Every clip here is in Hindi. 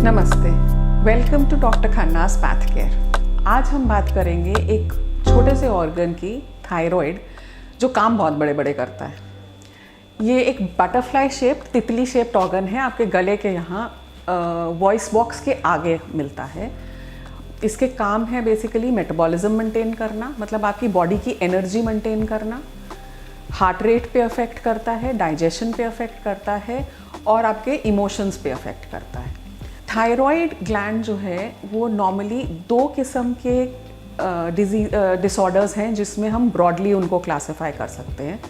नमस्ते, welcome to doctor Khanna's path care. आज हम बात करेंगे एक छोटे से ऑर्गन की, थायराइड, जो काम बहुत बड़े बड़े करता है। ये एक बटरफ्लाई शेप्ड, तितली शेप्ड ऑर्गन है, आपके गले के यहाँ वॉइस बॉक्स के आगे मिलता है। इसके काम है बेसिकली मेटाबॉलिज्म मेंटेन करना, मतलब आपकी बॉडी की एनर्जी मेंटेन करना, हार्ट रेट पे अफेक्ट करता है, डाइजेशन पे अफेक्ट करता है और आपके इमोशंस पे अफेक्ट करता है। थायराइड ग्लैंड जो है वो नॉर्मली दो किस्म के डिसऑर्डर्स हैं जिसमें हम ब्रॉडली उनको क्लासिफाई कर सकते हैं।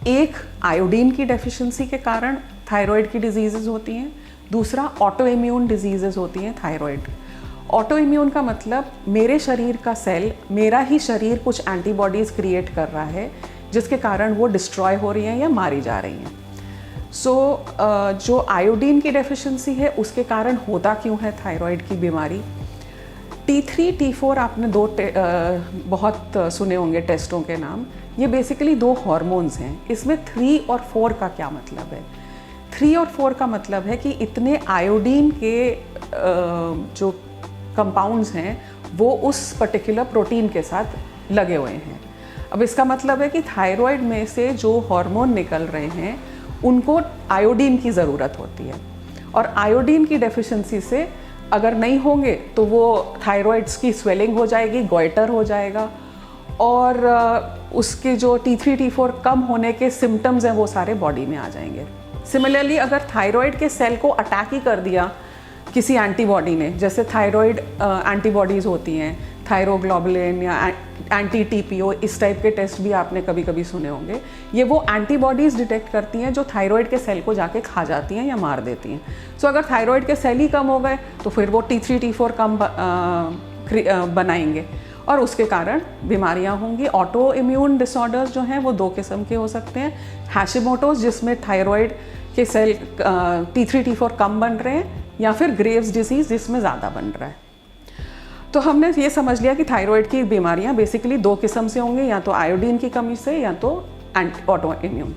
एक आयोडीन की डेफिशिएंसी के कारण थायराइड की डिजीज़ेज होती हैं, दूसरा ऑटो इम्यून डिजीज़ेज होती हैं थायराइड। ऑटो इम्यून का मतलब मेरे शरीर का सेल, मेरा ही शरीर कुछ एंटीबॉडीज़ क्रिएट कर रहा है जिसके कारण वो डिस्ट्रॉय हो रही हैं या मारी जा रही हैं। जो आयोडीन की डेफिशिएंसी है उसके कारण होता क्यों है थायराइड की बीमारी। T3 T4 आपने बहुत सुने होंगे टेस्टों के नाम। ये बेसिकली दो हार्मोन्स हैं। इसमें 3 और 4 का क्या मतलब है? 3 और 4 का मतलब है कि इतने आयोडीन के जो कंपाउंड्स हैं वो उस पर्टिकुलर प्रोटीन के साथ लगे हुए हैं। अब इसका मतलब है कि थायराइड में से जो हार्मोन निकल रहे हैं उनको आयोडीन की ज़रूरत होती है, और आयोडीन की डेफिशिएंसी से अगर नहीं होंगे तो वो थायराइड्स की स्वेलिंग हो जाएगी, गॉइटर हो जाएगा, और उसके जो T3 T4 कम होने के सिम्टम्स हैं वो सारे बॉडी में आ जाएंगे। सिमिलरली अगर थायराइड के सेल को अटैक ही कर दिया किसी एंटीबॉडी ने, जैसे थायराइड एंटीबॉडीज़ होती हैं, थायरोग्लोबुलिन या एंटी TPO, इस टाइप के टेस्ट भी आपने कभी कभी सुने होंगे। ये वो एंटीबॉडीज़ डिटेक्ट करती हैं जो थायराइड के सेल को जाके खा जाती हैं या मार देती हैं। सो अगर थायराइड के सेल ही कम हो गए तो फिर वो T3 T4 कम बनाएंगे और उसके कारण बीमारियां होंगी। ऑटो इम्यून डिसऑर्डर्स जो हैं वो दो किस्म के हो सकते हैं। हैशिमोटोस, जिसमें थायराइड के सेल T3 T4 कम बन रहे हैं, या फिर ग्रेव्स डिजीज़ जिसमें ज़्यादा बन रहा है। तो हमने ये समझ लिया कि थायराइड की बीमारियां बेसिकली दो किस्म से होंगी, या तो आयोडीन की कमी से या तो ऑटो इम्यून।